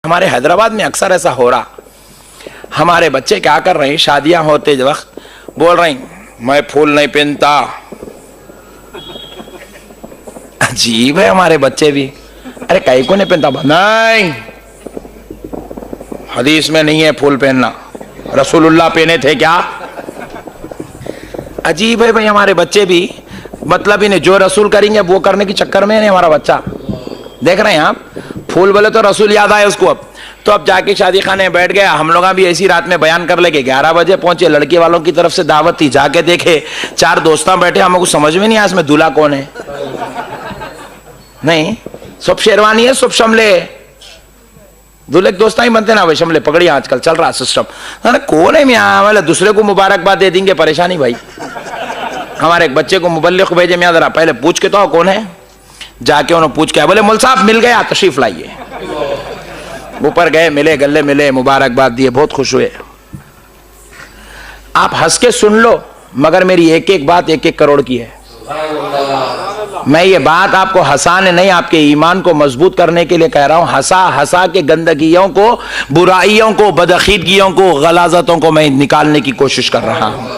हमारे हैदराबाद में अक्सर ऐसा हो रहा, हमारे बच्चे क्या कर रहे हैं, शादियां होते वक्त बोल रहे हैं मैं फूल नहीं पहनता। अजीब है हमारे बच्चे भी। अरे कई को नहीं पहनता? नहीं, हदीस में नहीं है फूल पहनना, रसूलुल्लाह पहने थे क्या? अजीब है भाई हमारे बच्चे भी। मतलब ही नहीं, जो रसूल करेंगे वो करने के चक्कर में नहीं हमारा बच्चा। देख रहे हैं आप, फूल बोले तो रसूल याद आए उसको। अब तो अब जाके शादी खाने बैठ गया। हम लोग भी ऐसी रात में बयान कर लेके 11 बजे पहुंचे, लड़की वालों की तरफ से दावत थी, जाके देखे 4 दोस्त बैठे, हमको समझ में नहीं आया इसमें दूल्हा कौन है। नहीं, सब शेरवानी है, सब शमले, दूल्हे के दोस्त ही बनते ना भाई, शमले पकड़ी आजकल चल रहा सिस्टम। कौन है मियाँ? मतलब दूसरे को मुबारकबाद दे देंगे, परेशानी भाई। हमारे एक बच्चे को मुबल्लिग भेजे, मियाँ जरा पहले पूछ के तो कौन है। जाके उन्होंने पूछ के बोले मौल साहब मिल गया, तशरीफ लाइए। ऊपर गए, मिले, गले मिले, मुबारकबाद दिए, बहुत खुश हुए। आप हंस के सुन लो, मगर मेरी एक एक बात 1-1 करोड़ की है। मैं ये बात आपको हंसाने नहीं, आपके ईमान को मजबूत करने के लिए कह रहा हूं। हंसा हंसा के गंदगियों को, बुराइयों को, बदअकीदगियों को, गलाजतों को मैं निकालने की कोशिश कर रहा हूं।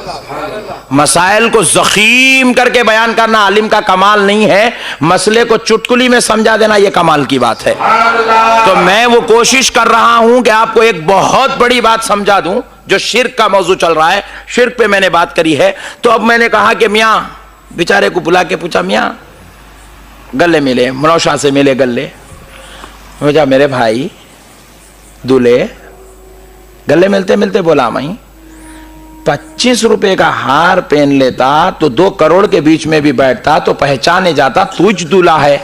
मसाइल को जखीम करके बयान करना आलिम का कमाल नहीं है, मसले को चुटकुली में समझा देना यह कमाल की बात है। तो मैं वो कोशिश कर रहा हूं कि आपको एक बहुत बड़ी बात समझा दूं। जो शिर्क का मौजू चल रहा है, शिर्क पे मैंने बात करी है। तो अब मैंने कहा कि मियाँ, बेचारे को बुला के पूछा, मियाँ गले मिले, मनौशा से मिले गले। मुझे मेरे भाई दूल्हे, गले मिलते मिलते बोला मैं 25 रुपए का हार पहन लेता तो 2 करोड़ के बीच में भी बैठता तो पहचाने जाता तुझ दूल्हा है।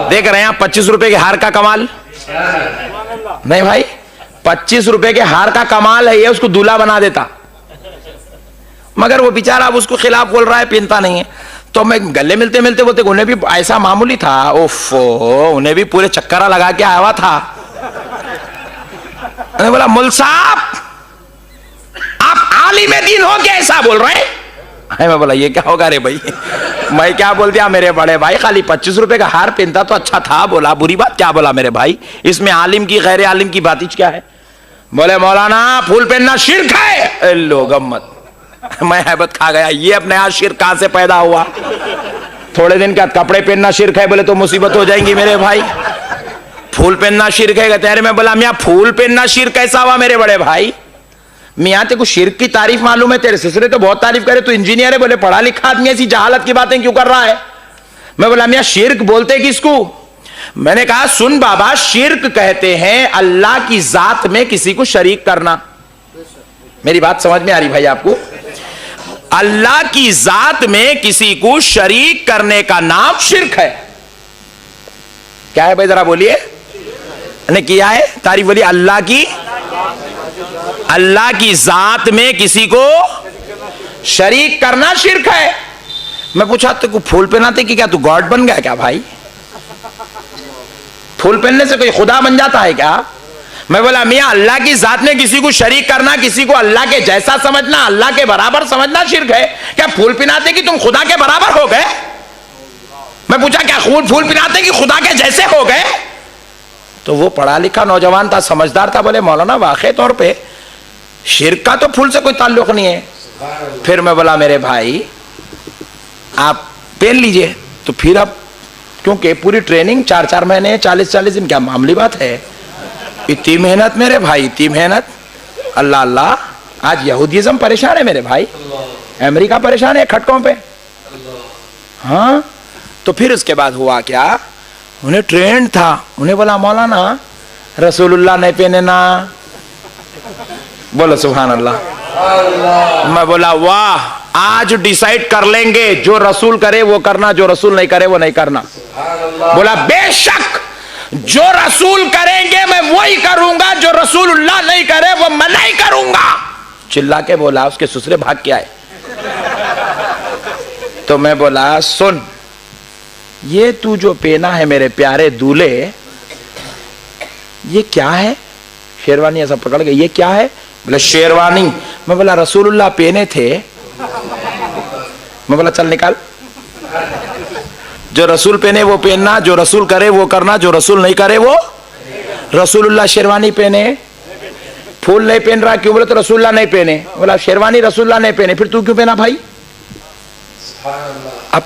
देख रहे हैं आप 25 रुपए के हार का कमाल? नहीं भाई, 25 रुपए के हार का कमाल है ये, उसको दूल्हा बना देता। मगर वो बेचारा अब उसको खिलाफ बोल रहा है, पहनता नहीं है। तो मैं गले मिलते मिलते बोलते उन्हें भी ऐसा मामूली था, ओफो, उन्हें भी पूरे चक्करा लगा के आया हुआ था। मैंने बोला मुल साहब आप आलिम दीन हो क्या ऐसा बोल रहे हैं? मैं बोला ये क्या होगा रे भाई, मैं क्या बोल दिया मेरे बड़े भाई, खाली 25 रुपए का हार पहनता तो अच्छा था। बोला बुरी बात क्या बोला मेरे भाई, इसमें आलिम की गैर आलिम की बातिज क्या है? बोले मौलाना फूल पहनना शिर्क है। लो गम्मत, मैं हैबत खा गया, ये अपने यहाँ शिर्क कहां से पैदा हुआ? थोड़े दिन का कपड़े पहनना शिर्क है बोले तो मुसीबत हो जाएंगी मेरे भाई। फूल पहनना शिर्क है कहते हैं। मैं बोला मियाँ फूल पहनना शिर्क कैसा हुआ मेरे बड़े भाई? मियाँ तेरे को शिर्क की तारीफ मालूम है? तेरे ससुरे तो बहुत तारीफ करे, तू इंजीनियर है। बोले पढ़ा लिखा आदमी ऐसी जहालत की बातें क्यों कर रहा है? मैं बोला मियाँ शिर्क बोलते किसको? मैंने कहा सुन बाबा, शिर्क कहते हैं अल्लाह की जात में किसी को शरीक करना। मेरी बात समझ में आ रही भाई आपको? अल्लाह की जात में किसी को शरीक करने का नाम शिर्क है। क्या है भाई जरा बोलिए? ने किया है तारीफ बोलिए। अल्लाह की जात में किसी को शरीक करना शिर्क है। मैं पूछा तेको फूल पहनाते कि क्या तू गॉड बन गया क्या भाई? फूल पहनने से कोई खुदा बन जाता है क्या? मैं बोला मियाँ अल्लाह की जात में किसी को शरीक करना, किसी को अल्लाह के जैसा समझना, अल्लाह के बराबर समझना शिर्क है। क्या फूल पहनाते कि तुम खुदा के बराबर हो गए? मैं पूछा क्या फूल पहनाते कि खुदा के जैसे हो गए? तो वो पढ़ा लिखा नौजवान था, समझदार था। बोले मौलाना वाकई तौर पे शिर्क का तो फूल से कोई ताल्लुक नहीं है। फिर मैं बोला मेरे भाई आप पहन लीजिए। तो फिर अब क्योंकि पूरी ट्रेनिंग 4-4 महीने 40-40 दिन, क्या मामूली बात है? इतनी मेहनत मेरे भाई, इतनी मेहनत। अल्लाह अल्लाह, आज यहूदीज़म परेशान है मेरे भाई, अमेरिका परेशान है खटकों पे। हाँ, तो फिर उसके बाद हुआ क्या, उन्हें ट्रेंड था, उन्हें बोला मौलाना रसूलुल्लाह नहीं पहने ना। बोलो सुभान अल्लाह। मैं बोला वाह, आज डिसाइड कर लेंगे, जो रसूल करे वो करना, जो रसूल नहीं करे वो नहीं करना। बोला बेशक जो रसूल करेंगे मैं वही करूंगा, जो रसूलुल्लाह नहीं करे वो मैं नहीं करूंगा। चिल्ला के बोला, उसके ससुरे भाग के आए। तो मैं बोला सुन, ये तू जो पहना है मेरे प्यारे दूल्हे, ये क्या है? शेरवानी ऐसा पकड़ गए, ये क्या है? बोले शेरवानी। मैं बोला रसूलुल्लाह पहने थे। मैं बोला चल निकाल, जो रसूल पहने वो पहनना, जो रसूल करे वो करना, जो रसूल नहीं करे वो। रसूलुल्लाह शेरवानी पहने, फूल नहीं पहन रहा, क्यों? बोले तो रसूलुल्लाह नहीं पहने। बोला शेरवानी रसूलुल्लाह नहीं पहने, फिर तू क्यों पहना भाई? अब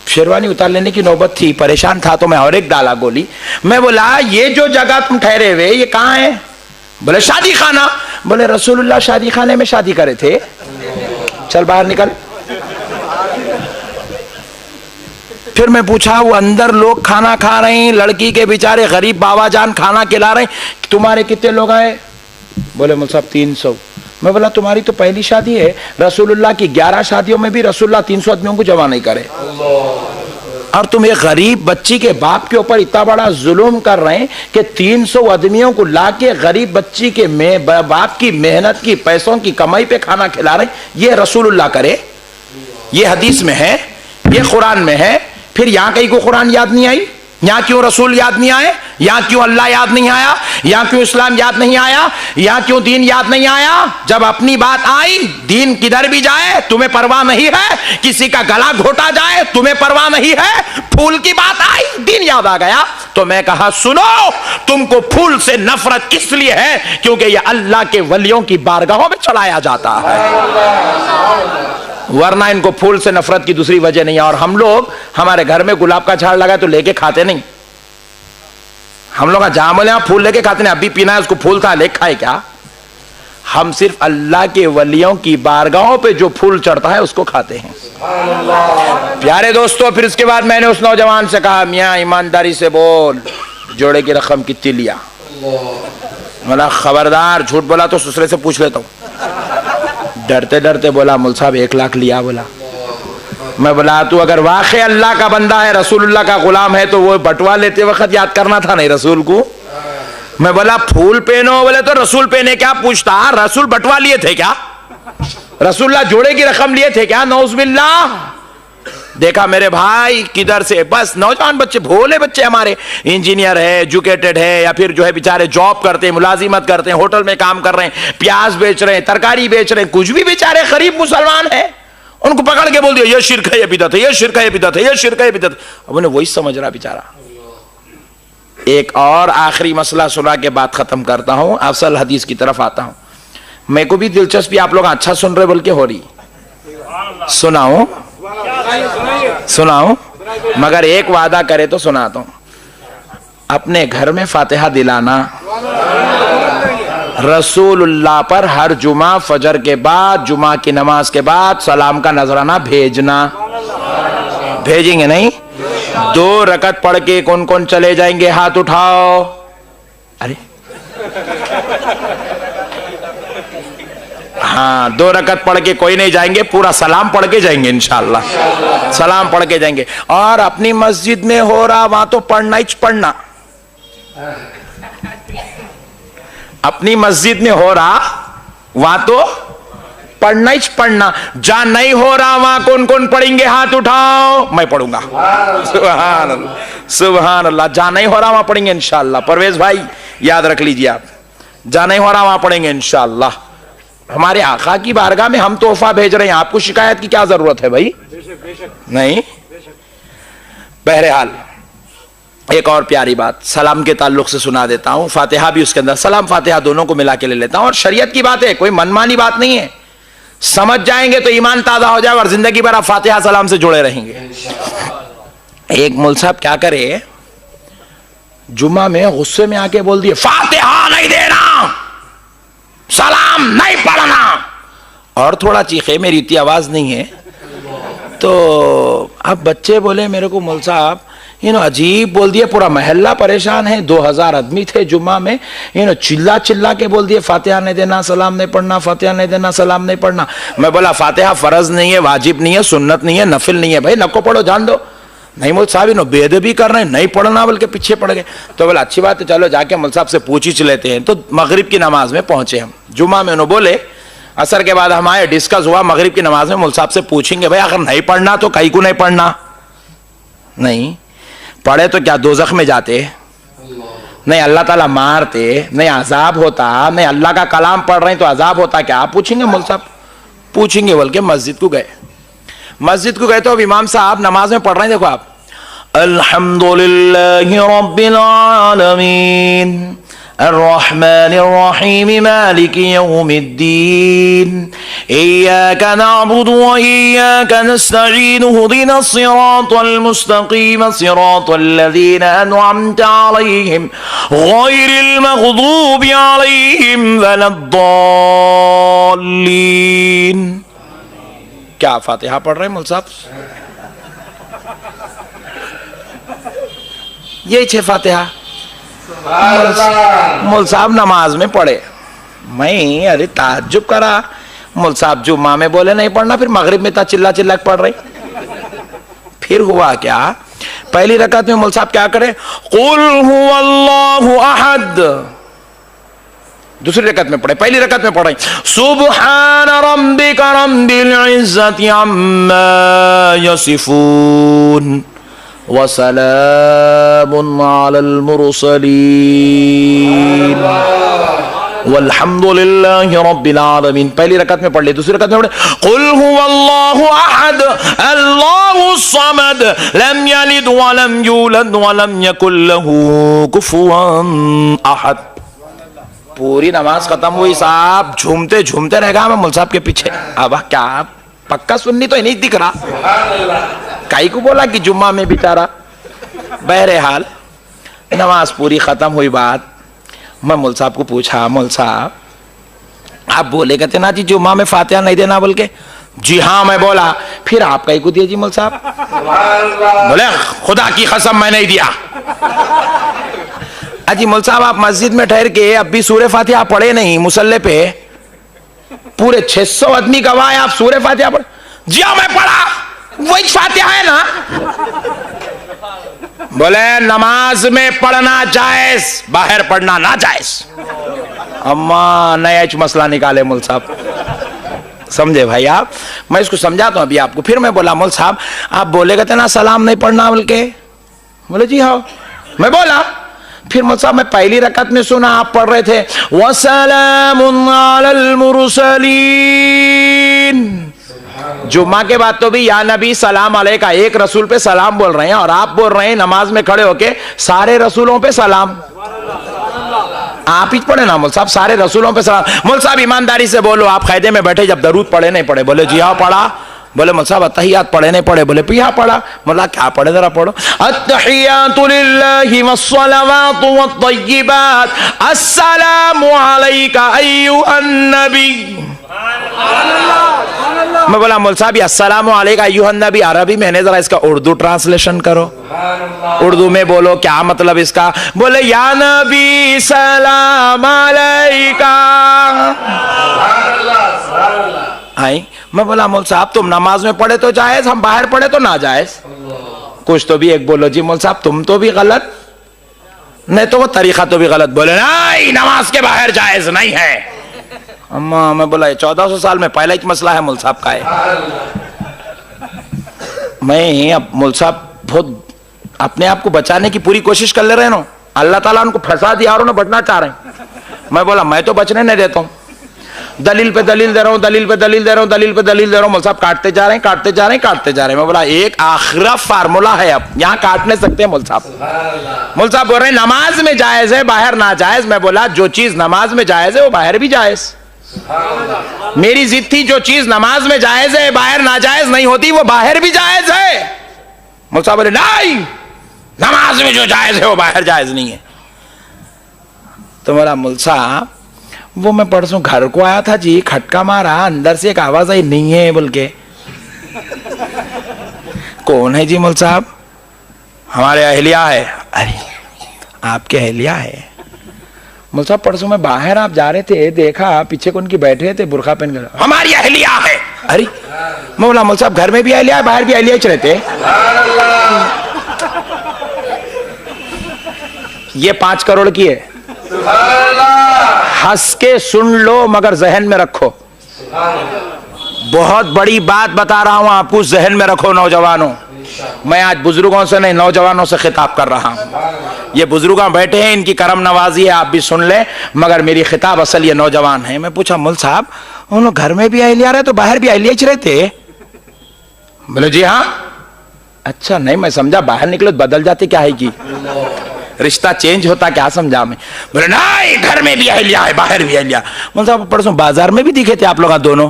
शेरवानी उतार लेने की नौबत थी, परेशान था तो मैं और एक डाला गोली। मैं बोला ये जो जगह तुम ठहरे हुए ये कहां है? बोले शादी खाना। बोले रसूलुल्लाह शादी खाने में शादी करे थे, चल बाहर निकल। फिर मैं पूछा वो अंदर लोग खाना खा रहे हैं, लड़की के बेचारे गरीब बाबा जान खाना खिला रहे हैं, तुम्हारे कितने लोग आए? बोले मुझे साहब 300। मैं बोला तुम्हारी तो पहली शादी है, रसूलुल्लाह की 11 शादियों में भी रसूलुल्लाह 300 आदमियों को जमा नहीं करे, और तुम एक गरीब बच्ची के बाप के ऊपर इतना बड़ा जुल्म कर रहे हैं कि 300 आदमियों को लाके गरीब बच्ची के बाप की मेहनत की पैसों की कमाई पे खाना खिला रहे हैं। ये रसूलुल्लाह करे? ये हदीस में है, ये कुरान में है। फिर यहां कहीं को कुरान याद नहीं आई? यहां क्यों रसूल याद नहीं आए? यहां क्यों अल्लाह याद नहीं आया? यहां क्यों इस्लाम याद नहीं आया? यहां क्यों दीन याद नहीं आया? जब अपनी बात आई, दीन किधर भी जाए तुम्हें परवाह नहीं है, किसी का गला घोटा जाए तुम्हें परवाह नहीं है, फूल की बात आई दीन याद आ गया। तो मैं कहा सुनो, तुमको फूल से नफरत इसलिए है क्योंकि यह अल्लाह के वलियों की बारगाहों में चढ़ाया जाता है, वरना इनको फूल से नफरत की दूसरी वजह नहीं है। और हम लोग, हमारे घर में गुलाब का झाड़ लगा तो लेके खाते नहीं, हम लोग जहां बोले फूल लेके खाते नहीं। अभी पीना है उसको फूल था लेके खाए क्या? हम सिर्फ अल्लाह के वलियों की बारगाहों पे जो फूल चढ़ता है उसको खाते हैं। प्यारे दोस्तों, फिर इसके बाद मैंने उस नौजवान से कहा मियां ईमानदारी से बोल, जोड़े की रकम कितनी लिया? बोला खबरदार झूठ बोला तो ससुरे से पूछ लेता हूं। डरते डरते बोला मुल साहब 1 लाख लिया। बोला मैं बोला तू अगर वाकई अल्लाह का बंदा है, रसूलुल्लाह का गुलाम है, तो वो बटवा लेते वक्त याद करना था नहीं रसूल को। मैं बोला फूल पहनो, बोले तो रसूल पहने क्या पूछता? रसूल बटवा लिए थे क्या? रसूलुल्लाह जोड़े की रकम लिए थे क्या? नौजुबिल्लाह। देखा मेरे भाई किधर से, बस नौजवान बच्चे, भोले बच्चे हमारे, इंजीनियर है, एजुकेटेड है, या फिर जो है बेचारे जॉब करते हैं, मुलाजिमत करते हैं, होटल में काम कर रहे हैं, प्याज बेच रहे हैं, तरकारी बेच रहे हैं, कुछ भी बेचारे गरीब मुसलमान है, उनको पकड़ के बोल दिया ये शिर्क है, ये बिदअत है, ये शिर्क है, ये बिदअत है, ये शिर्क है, ये बिदअत। अब उन्हें वही समझ रहा बेचारा। एक और आखिरी मसला सुना के बात खत्म करता हूं, अफसल हदीस की तरफ आता हूं। मेरे को भी दिलचस्पी, आप लोग अच्छा सुन रहे बोल के हो रही, सुनाऊं मगर एक वादा करे तो सुनाता हूं। अपने घर में फातिहा दिलाना, रसूलुल्लाह पर हर जुमा फजर के बाद, जुमा की नमाज के बाद सलाम का नजराना भेजना। भेजेंगे नहीं? 2 रकत पढ़ के कौन कौन चले जाएंगे? हाथ उठाओ। अरे हाँ, 2 रकत पढ़ के कोई नहीं जाएंगे, पूरा सलाम पढ़ के जाएंगे इंशाअल्लाह, सलाम पढ़ के जाएंगे। और अपनी मस्जिद में हो रहा वहां तो पढ़ना ही पढ़ना, अपनी मस्जिद में हो रहा वहां तो पढ़ना ही पढ़ना। जहां नहीं हो रहा वहां कौन कौन पढ़ेंगे? हाथ उठाओ। मैं पढ़ूंगा, सुभान अल्लाह, सुभान अल्लाह। जहां नहीं हो रहा वहां पढ़ेंगे इंशाअल्लाह। परवेज भाई याद रख लीजिए आप, जहां नहीं हो रहा वहां पढ़ेंगे इंशाअल्लाह। हमारे आका की बारगाह में हम तोहफा भेज रहे हैं, आपको शिकायत की क्या जरूरत है भाई? नहीं। बहरहाल एक और प्यारी बात सलाम के ताल्लुक से सुना देता हूं, फातिहा भी उसके अंदर, सलाम फातिहा दोनों को मिला के ले लेता हूं। और शरीयत की बात है, कोई मनमानी बात नहीं है, समझ जाएंगे तो ईमान ताजा हो जाएगा और जिंदगी भर आप फातिहा सलाम से जुड़े रहेंगे। एक मौलवी साहब क्या करे, जुम्मा में गुस्से में आके बोल दिए फातिहा नहीं देना, सलाम नहीं पढ़ना, और थोड़ा चीखे, मेरी इतनी आवाज नहीं है। तो अब बच्चे बोले मेरे को मौलवी साहब अजीब बोल दिए, पूरा महल्ला परेशान है, 2000 आदमी थे जुम्मा में, चिल्ला चिल्ला के बोल दिए फातिहा नहीं देना, सलाम नहीं पढ़ना, फातिहा नहीं देना, सलाम नहीं पढ़ना। मैं बोला फातिहा फर्ज नहीं है, वाजिब नहीं है, सुन्नत नहीं है, नफिल नहीं है, भाई नको पढ़ो, जान दो। नहीं मौलवी साहब बेअदबी कर रहे हैं, नहीं पढ़ना बोल के पीछे पड़ गए। तो बोला अच्छी बात है, चलो जाके मौलवी साहब से पूछ ही लेते हैं। तो मगरिब की नमाज में पहुंचे हम, जुम्मा में उन्होंने बोले, असर के बाद हम आए, डिस्कस हुआ, मगरिब की नमाज में मौलवी साहब से पूछेंगे भाई अगर नहीं पढ़ना तो कहीं को नहीं पढ़ना, नहीं पढ़े तो क्या दोजख में जाते, नहीं अल्लाह ताला मारते, नहीं अजाब होता, नहीं अल्लाह का कलाम पढ़ रहे हैं तो अजाब होता क्या? आप पूछेंगे मौलवी साहब, पूछेंगे बोल के मस्जिद को गए। मस्जिद को गए तो अब इमाम साहब नमाज में पढ़ रहे हैं, देखो आप, अल्हम्दुलिल्लाहि रब्बिल आलमीन अर्रहमानिर रहीम मालिकि यौमिद्दीन इय्याका नअबुदु व इय्याका नस्तईन इहदिनस सिरातल मुस्तकीम सिरातल लज़ीना अनअमता अलैहिम गैरिल मग़दूबि अलैहिम वलद्दाल्लीन। क्या फातिहा पढ़ रहे हैं मौलवी साहब? यही छह फातिहा मौलवी साहब नमाज में पढ़े। मैं अरे ताज्जुब करा, मौलवी साहब जुम्मा में बोले नहीं पढ़ना, फिर मगरिब में इतना चिल्ला चिल्ला पढ़ रहे। फिर हुआ क्या, पहली रकात में मौलवी साहब क्या करे, कुल हुवल्लाहु अहद। दूसरी रकात में पढ़े, पहली रकात में पढ़े सुब्हान रब्बिका रब्बिल इज्जति अम्मा यसिफून व सलामुन अलल मुरसलीन वल्हम्दुलिल्लाहि रब्बिल आलमीन। पहली रकात में पढ़ ली। दूसरी रकात में पढ़े कुल हुवल्लाहु अहद अल्लाहुस समद लम यलिद व लम यूलद व लम यकुल लहू कुफुवन अहद। पूरी नमाज खत्म हुई साहब, झूमते झूमते रह गया मैं मौलवी साहब के पीछे। अब क्या पक्का सुन्नी तो नहीं दिख रहा, काई को बोला कि जुम्मा में बेचारा। बहरहाल नमाज पूरी खत्म हुई बात, मैं मौलवी साहब को पूछा, मौलवी साहब आप बोले कहते ना जी जुम्मा में फातिहा नहीं देना बोल के। जी हाँ मैं बोला। फिर आप कहीं को दिया जी मौलवी साहब? बोले खुदा की कसम मैं नहीं दिया। अजी मौलवी साहब आप मस्जिद में ठहर के अब भी सूरह फातिहा पढ़े नहीं मुसल्ले पे, पूरे 600 आदमी गवाह है, आप सूरह फातिहा पढ़े? जी हाँ मैं पढ़ा, वही फातिहा है ना। बोले नमाज में पढ़ना जायज, बाहर पढ़ना ना जायज। अम्मा नया मसला निकाले मौलवी साहब, समझे भाई आप? मैं इसको समझाता हूं अभी आपको। फिर मैं बोला मौलवी साहब आप बोले कहते ना सलाम नहीं पढ़ना बोल के। बोले जी हाँ मैं बोला। फिर मौलवी साहब मैं पहली रकात में सुना आप पढ़ रहे थे वसलामुन अलल मुरसलीन। जुम्मा के बाद तो भी या नबी सलाम अलैका, एक रसूल पे सलाम बोल रहे हैं, और आप बोल रहे हैं नमाज में खड़े होके सारे रसूलों पे सलाम। आप ही पढ़े ना मौलवी साहब, सारे रसूलों पे सलाम। मौलवी साहब ईमानदारी से बोलो आप क़ायदे में बैठे जब दरूद पढ़े नहीं पढ़े? बोले जी हाँ पढ़ा। बोले मौलवी साहब अत्तहियात पढ़े नहीं पढ़े? बोले पिया पढ़ा। बोला क्या पढ़े जरा पढ़ो। अत्तहियातु लिल्लाहि वस्सलावातु वत्तय्यिबात अस्सलामु अलैका अय्युहन नबी। मैं बोला मौलवी साहब अस्सलामु अलैका अय्युहन नबी अरबी में है, जरा इसका उर्दू ट्रांसलेशन करो, उर्दू में बोलो क्या मतलब इसका। बोले या नबी सलाम अलैका। आई मैं बोला मौलवी साहब तुम नमाज में पढ़े तो जायज, हम बाहर पढ़े तो ना जायज। कुछ तो भी एक बोलो जी मौलवी साहब तुम तो भी गलत, नहीं तो वो तरीका तो भी गलत। बोले नहीं नमाज के बाहर जायज नहीं है। अम्मा मैं बोला 1400 साल में पहला ही मसला है मौलवी साहब का है। मैं अब मौलवी साहब बहुत अपने आप को बचाने की पूरी कोशिश कर ले रहे ना, अल्लाह ताला उनको फंसा दिया और उन्हें बचना चाह रहे हैं। मैं बोला मैं तो बचने नहीं देता हूं, दलील पे दलील दे रहा हूं, दलील पे दलील दे रहा हूं, दलील पे दलील दे रहा हूं। मौलवी साहब काटते जा रहे हैं, काटते जा रहे हैं, काटते जा रहे हैं। मैं बोला एक आखिरी फार्मूला है, अब यहां काट नहीं सकते मौलवी साहब। मौलवी साहब बोल रहे हैं नमाज में जायज है बाहर ना जायज। मैं बोला जो चीज नमाज में जायज है वो बाहर भी जायज। मेरी जिद थी जो चीज नमाज में जायज है बाहर नाजायज नहीं होती वो बाहर भी जायज है। मौलवी साहब बोले नहीं नमाज में जो जायज है वो बाहर जायज नहीं है। तो मेरा मौलवी साहब वो मैं परसों घर को आया था जी, खटका मारा, अंदर से एक आवाज आई नहीं है बोल के। कौन है जी मौलवी साहब? हमारे अहलिया है। अरे आपके अहलिया है? मौलवी साहब परसों में बाहर आप जा रहे थे, देखा पीछे कौन की बैठे थे बुरखा पहन कर। हमारी अहलिया है। अरे मैं बोला मौलवी साहब घर में भी अहलिया है बाहर भी अहलिया ही रहते। ये 5 करोड़ की है, हंस के सुन लो मगर जहन में रखो। बहुत बड़ी बात बता रहा हूं आपको, जहन में रखो नौजवानों। मैं आज बुजुर्गों से नहीं नौजवानों से खिताब कर रहा हूं। ये बुजुर्ग बैठे हैं, इनकी करम नवाजी है, आप भी सुन ले, मगर मेरी खिताब असल ये नौजवान है। मैं पूछा मौलवी साहब उन लोग घर में भी अहलिया रहे तो बाहर भी अहलिया ही रहते? बोले जी हाँ। अच्छा नहीं मैं समझा बाहर निकले तो बदल जाते क्या है कि रिश्ता चेंज होता क्या समझा में? बोले नहीं, घर में भी अहलिया है, बाहर भी अहलिया। मतलब साहब परसों बाजार में भी दिखे थे आप लोग दोनों?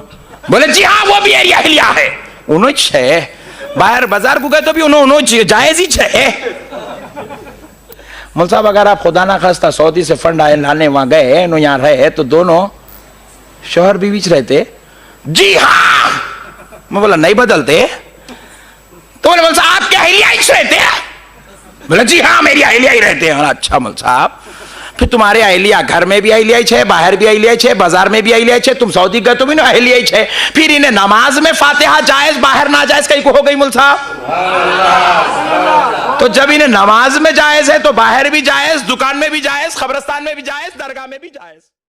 बोले जी हाँ, वो भी अहलिया है। उन्होंने छे बाहर बाजार को गए तो भी उन्होंने जायज ही छे। मौल साहब अगर आप खुदा ना खास्ता सऊदी से फंड आए लाने वहां गए, नो यहाँ रहे, तो दोनों शोहर बीवी रहते? जी हाँ। मैं बोला नहीं बदलते? तो बोले मौल साहब आपके अहलिया ही रहते हैं? बोला जी हाँ, मेरी अहलिया ही रहते हैं। अच्छा मौल साहब, फिर तुम्हारे अहलिया घर में भी अहलिया ही छे, बाहर भी अहलिया छे, बाजार में भी अहलिया छे, तुम सऊदी गए तो भी ना अहलिया ही छे। फिर इन्हें नमाज में फातिहा जायज, बाहर ना जायज कहीं को हो गई मौल साहब? तो जब इन्हें नमाज में जायज है तो बाहर भी जायज, दुकान में भी जायज, कब्रिस्तान में भी जायज, दरगाह में भी जायज।